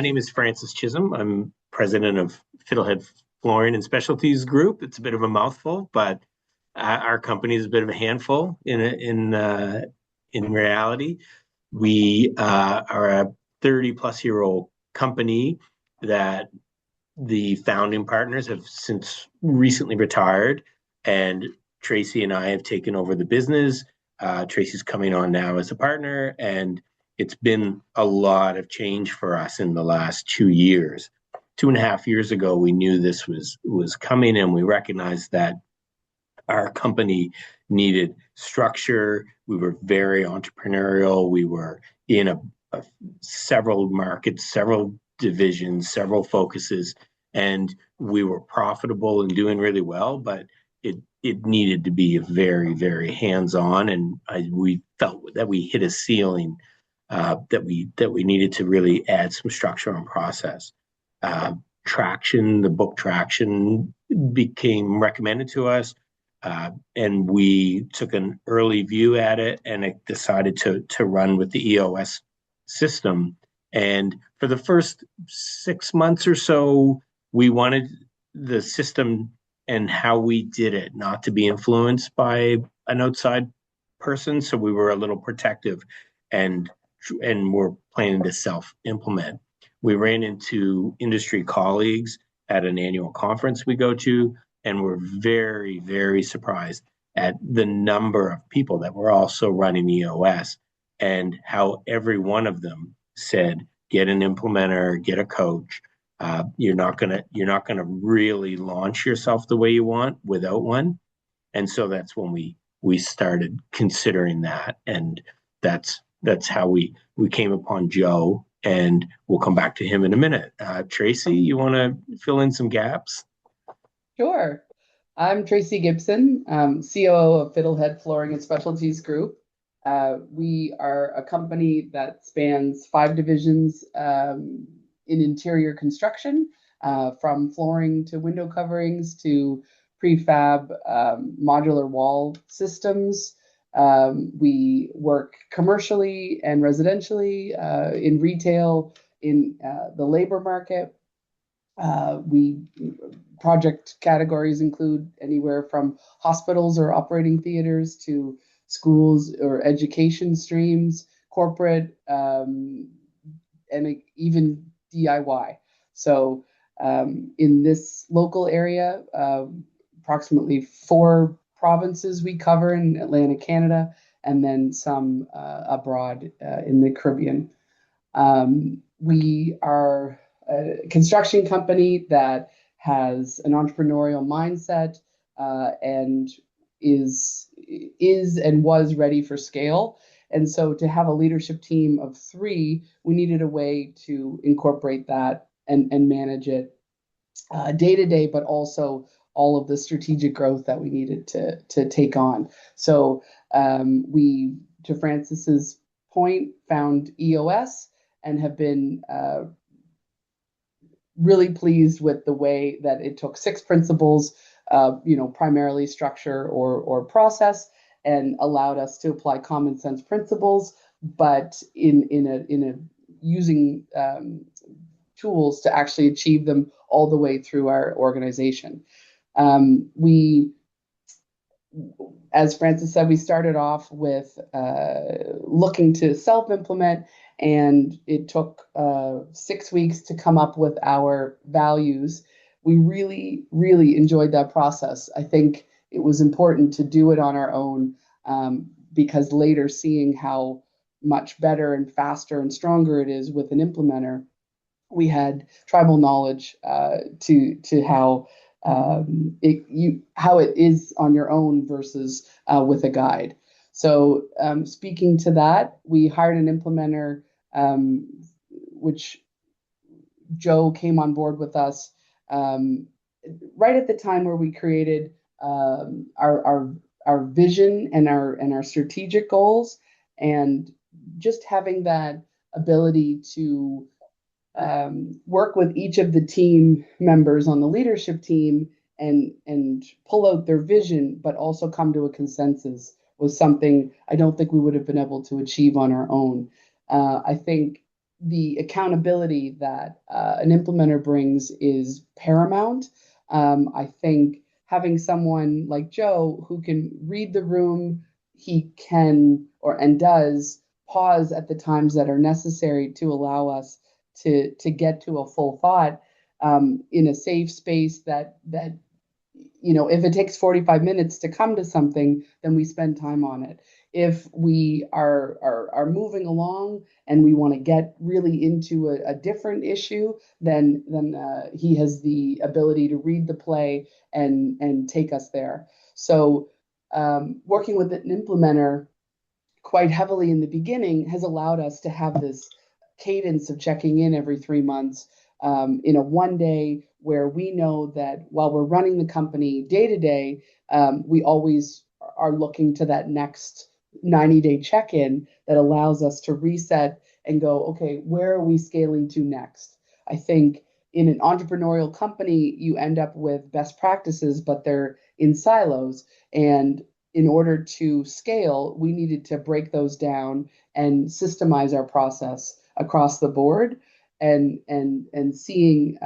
My name is Francis Chisholm. I'm president of Fiddlehead Flooring and Specialties Group. It's a bit of a mouthful, but our company is a bit of a handful in reality. We are a 30 plus year old company that the founding partners have since recently retired, and Tracy and I have taken over the business. Tracy's coming on now as a partner, and it's been a lot of change for us in the last 2 years. 2.5 years ago, we knew this was coming, and we recognized that our company needed structure. We were very entrepreneurial. We were in several markets, several divisions, several focuses, and we were profitable and doing really well, but it needed to be very hands-on, and we felt that we hit a ceiling, that we needed to really add some structure and process. Traction, the book Traction, became recommended to us, and we took an early view at it, and it decided to run with the EOS system. And for the first 6 months or so, we wanted the system and how we did it not to be influenced by an outside person. So we were a little protective, and we're planning to self-implement. We ran into industry colleagues at an annual conference we go to, and we're very surprised at the number of people that were also running EOS, and how every one of them said, get an implementer, get a coach. You're not gonna really launch yourself the way you want without one. And so that's when we started considering that, and that's how we came upon Joe, and we'll come back to him in a minute. Tracy, you want to fill in some gaps? Sure. I'm Tracy Gibson, COO of Fiddlehead Flooring and Specialties Group. We are a company that spans 5 divisions in interior construction, from flooring to window coverings to prefab modular wall systems. We work commercially and residentially, in retail, in the labor market. We project categories include anywhere from hospitals or operating theaters to schools or education streams, corporate, and even DIY. So in this local area, approximately 4 provinces we cover in Atlantic Canada, and then some abroad in the Caribbean. We are a construction company that has an entrepreneurial mindset, and is and was ready for scale. And so to have a leadership team of 3, we needed a way to incorporate that and manage it day to day, but also all of the strategic growth that we needed to take on. So we, to Francis's point, found EOS and have been really pleased with the way that it took 6 principles, primarily structure or process, and allowed us to apply common sense principles, but in a using tools to actually achieve them all the way through our organization. We, as Francis said, we started off with looking to self-implement, and it took 6 weeks to come up with our values. We really enjoyed that process. I think it was important to do it on our own, because later, seeing how much better and faster and stronger it is with an implementer, we had tribal knowledge to how it is on your own versus with a guide. So speaking to that, we hired an implementer, which Joe came on board with us right at the time where we created our vision and our strategic goals, and just having that ability to work with each of the team members on the leadership team and pull out their vision, but also come to a consensus, was something I don't think we would have been able to achieve on our own. I think the accountability that an implementer brings is paramount. I think having someone like Joe who can read the room, he can and does pause at the times that are necessary to allow us to get to a full thought in a safe space that if it takes 45 minutes to come to something, then we spend time on it. If we are moving along and we want to get really into a different issue, then he has the ability to read the play and take us there. So working with an implementer quite heavily in the beginning has allowed us to have this cadence of checking in every 3 months in a one day where we know that while we're running the company day to day, we always are looking to that next 90-day check in that allows us to reset and go, okay, where are we scaling to next? I think in an entrepreneurial company, you end up with best practices, but they're in silos. And in order to scale, we needed to break those down and systemize our process across the board and seeing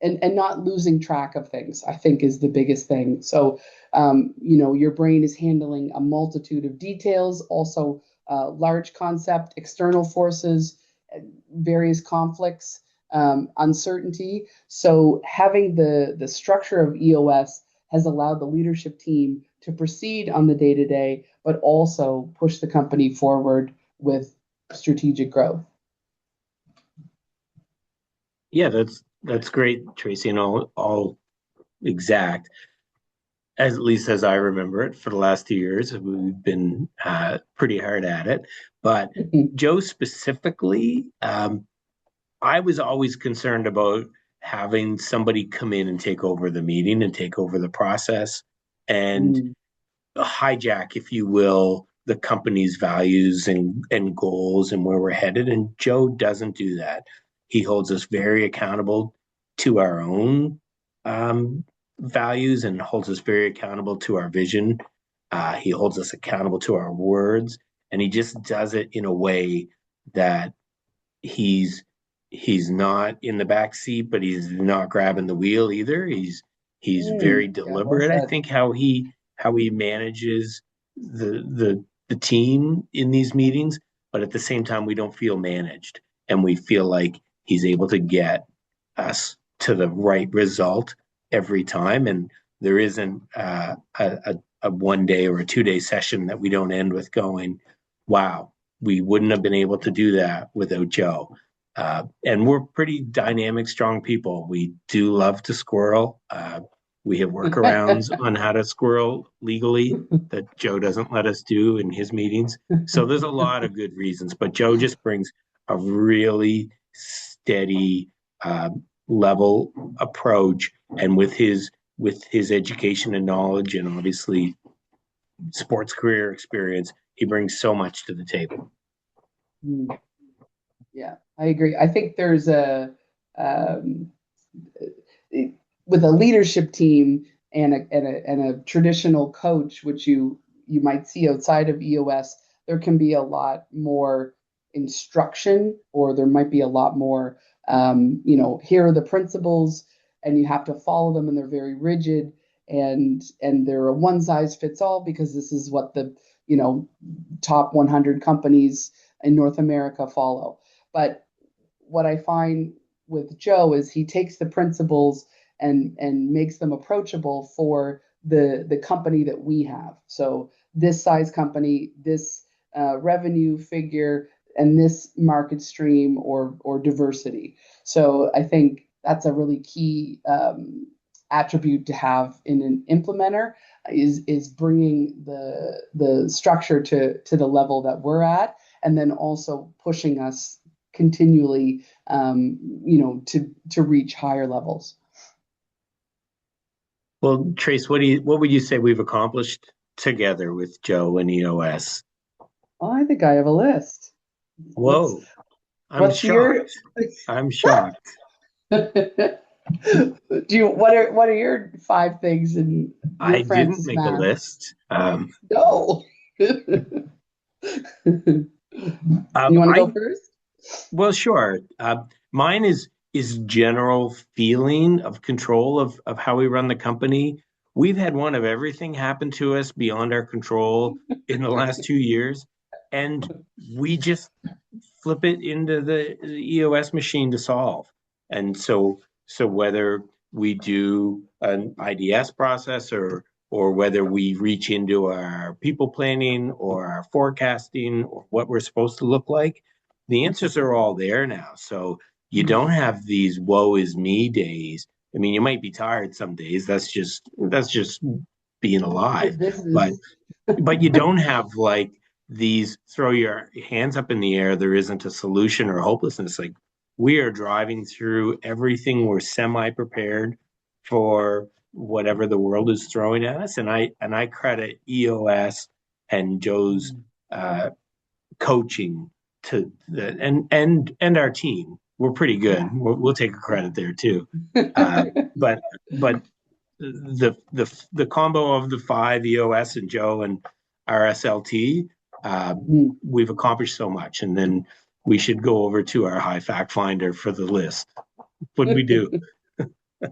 and not losing track of things, I think is the biggest thing. So your brain is handling a multitude of details, also large concept, external forces, various conflicts, uncertainty. So having the structure of EOS has allowed the leadership team to proceed on the day to day, but also push the company forward with strategic growth. Yeah, that's great, Tracy, and all exact. At least as I remember it, for the last 2 years, we've been pretty hard at it. But Joe specifically, I was always concerned about having somebody come in and take over the meeting and take over the process and hijack, if you will, the company's values and goals and where we're headed. And Joe doesn't do that. He holds us very accountable to our own values and holds us very accountable to our vision. He holds us accountable to our words, and he just does it in a way that he's he's not in the back seat, but he's not grabbing the wheel either. He's very Yeah, well deliberate. I said. think how he manages the team in these meetings, but at the same time, we don't feel managed, and we feel like he's able to get us to the right result every time. And there isn't a 1 day or a 2 day session that we don't end with going, "Wow, we wouldn't have been able to do that without Joe." And we're pretty dynamic, strong people. We do love to squirrel. We have workarounds on how to squirrel legally that Joe doesn't let us do in his meetings. So there's a lot of good reasons, but Joe just brings a really steady, level approach, and with his education and knowledge, and obviously sports career experience, he brings so much to the table. Yeah, I agree. I think there's um, with a leadership team and a traditional coach, which you might see outside of EOS, there can be a lot more instruction, or there might be a lot more, here are the principles, and you have to follow them, and they're very rigid, and they're a one size fits all because this is what the top 100 companies in North America follow. But what I find with Joe is he takes the principles and makes them approachable for the company that we have. So this size company, this revenue figure, and this market stream or diversity. So I think that's a really key attribute to have in an implementer is bringing the structure to the level that we're at, and then also pushing us continually, to reach higher levels. Well, Trace, what would you say we've accomplished together with Joe and EOS? Oh, I think I have a list. What's Whoa, I'm what's your shocked. I'm shocked. what are your 5 things in your I didn't Francis make a math? list. No. You want to go I first? Well, sure. Mine is general feeling of control of how we run the company. We've had one of everything happen to us beyond our control in the last 2 years, and we just flip it into the EOS machine to solve. And so whether we do an IDS process or whether we reach into our people planning or our forecasting or what we're supposed to look like, the answers are all there now. So you don't have these woe is me days. I mean, you might be tired some days. That's just being alive. But Business. but you don't have like these throw your hands up in the air, there isn't a solution or hopelessness. Like we are driving through everything, we're semi prepared for whatever the world is throwing at us. And I credit EOS and Joe's uh, coaching to the and our team. We're pretty good. Yeah. We'll take a credit there too. Uh, but but the combo of the five EOS and Joe and RSLT, uh, we've accomplished so much, and then we should go over to our high fact finder for the list. What did we do?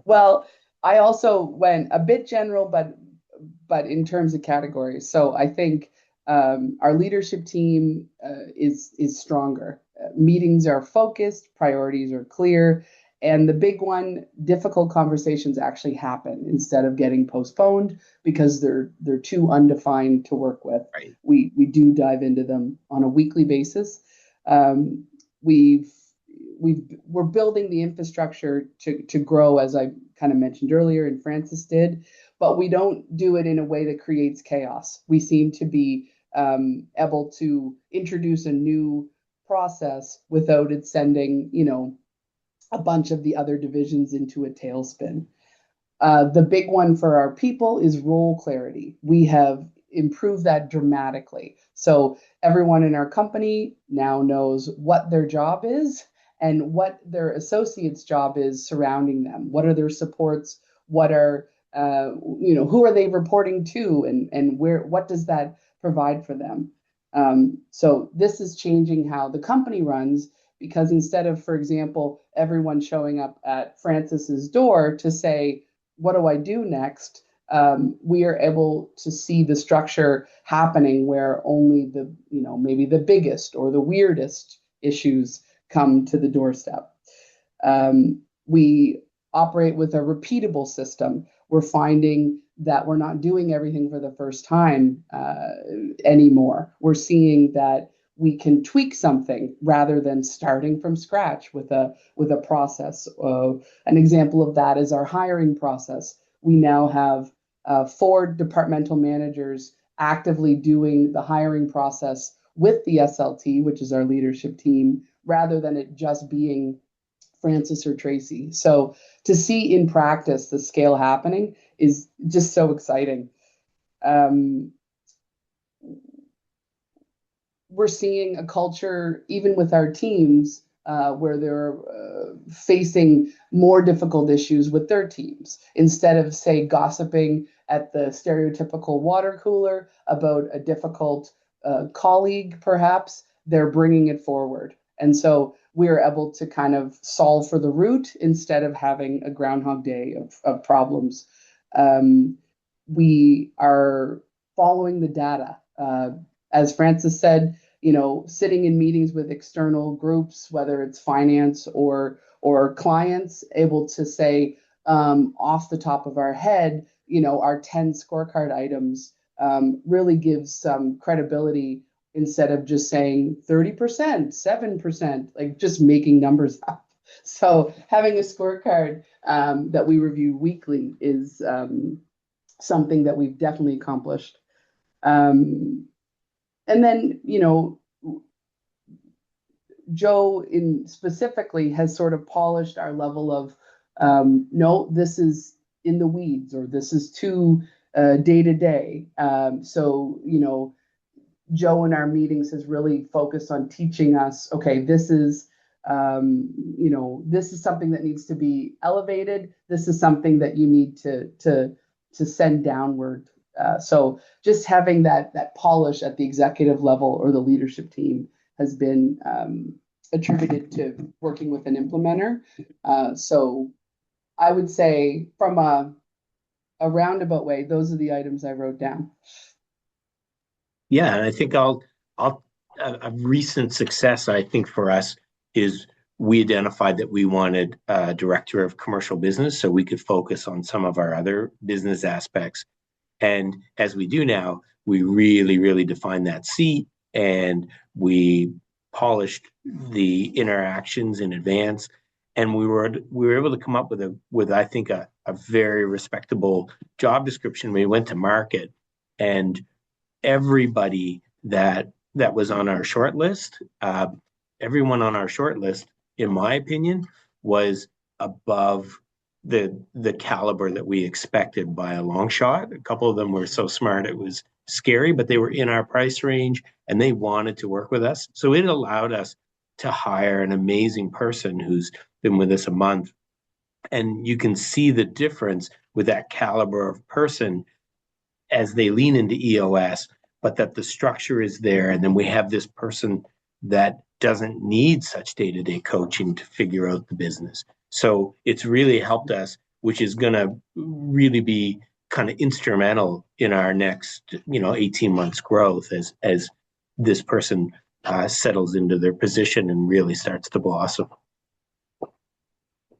Well, I also went a bit general, but in terms of categories. So I think our leadership team is stronger. Meetings are focused, priorities are clear, and the big one, difficult conversations actually happen instead of getting postponed because they're too undefined to work with. Right. We do dive into them on a weekly basis. Um, we've we're building the infrastructure to grow, as I kind of mentioned earlier, and Francis did, but we don't do it in a way that creates chaos. We seem to be able to introduce a new process without it sending, a bunch of the other divisions into a tailspin. The big one for our people is role clarity. We have improved that dramatically. So everyone in our company now knows what their job is and what their associate's job is surrounding them. What are their supports? What are who are they reporting to, and where? What does that provide for them? So this is changing how the company runs because instead of, for example, everyone showing up at Francis's door to say, what do I do next? We are able to see the structure happening where only maybe the biggest or the weirdest issues come to the doorstep. We operate with a repeatable system. We're finding that we're not doing everything for the first time anymore. We're seeing that we can tweak something rather than starting from scratch with a process. An example of that is our hiring process. We now have 4 departmental managers actively doing the hiring process with the SLT, which is our leadership team, rather than it just being Francis or Tracy. So to see in practice the scale happening is just so exciting. We're seeing a culture, even with our teams, where they're facing more difficult issues with their teams. Instead of, say, gossiping at the stereotypical water cooler about a difficult colleague, perhaps, they're bringing it forward. And so we're able to kind of solve for the root instead of having a Groundhog Day of problems. We are following the data. As Francis said, sitting in meetings with external groups, whether it's finance or clients, able to say off the top of our head, our 10 scorecard items really gives some credibility instead of just saying 30%, 7%, like just making numbers up. So having a scorecard that we review weekly is something that we've definitely accomplished. And then, Joe in specifically has sort of polished our level of no, this is in the weeds or this is too day to day. So, Joe in our meetings has really focused on teaching us, okay, this is this is something that needs to be elevated. This is something that you need to send downward. So just having that polish at the executive level or the leadership team has been attributed to working with an implementer. So I would say from a roundabout way, those are the items I wrote down. Yeah, and I think I'll a recent success I think for us is we identified that we wanted a director of commercial business so we could focus on some of our other business aspects. And as we do now, we really, really defined that seat and we polished the interactions in advance. And we were able to come up with I think a very respectable job description. We went to market and everybody that was on our short list, everyone on our short list, in my opinion, was above the caliber that we expected by a long shot. A couple of them were so smart it was scary, but they were in our price range and they wanted to work with us. So it allowed us to hire an amazing person who's been with us a month. And you can see the difference with that caliber of person as they lean into EOS, but that the structure is there. And then we have this person that doesn't need such day to day coaching to figure out the business. So it's really helped us, which is going to really be kind of instrumental in our next 18 months growth as this person settles into their position and really starts to blossom.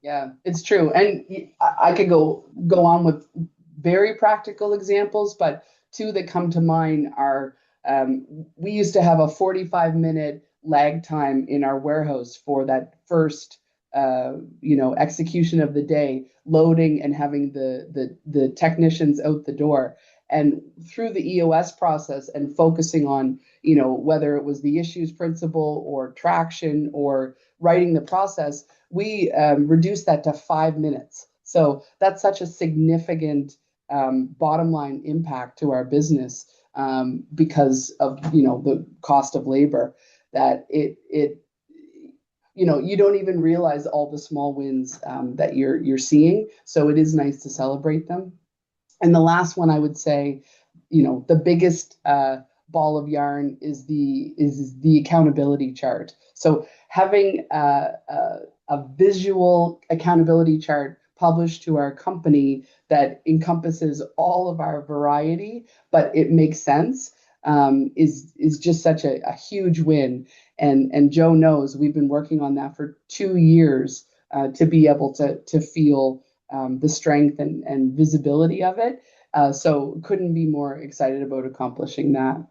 Yeah, it's true. And I could go on with very practical examples, but two that come to mind are we used to have a 45-minute lag time in our warehouse for that first execution of the day, loading and having the technicians out the door. And through the EOS process and focusing on, whether it was the issues principle or traction or writing the process, we reduced that to 5 minutes. So that's such a significant bottom line impact to our business because of the cost of labor that it you don't even realize all the small wins that you're seeing. So it is nice to celebrate them. And the last one I would say, the biggest ball of yarn is the accountability chart. So having a visual accountability chart published to our company that encompasses all of our variety, but it makes sense, is just such a huge win. And Joe knows we've been working on that for 2 years to be able to feel the strength and visibility of it. So couldn't be more excited about accomplishing that.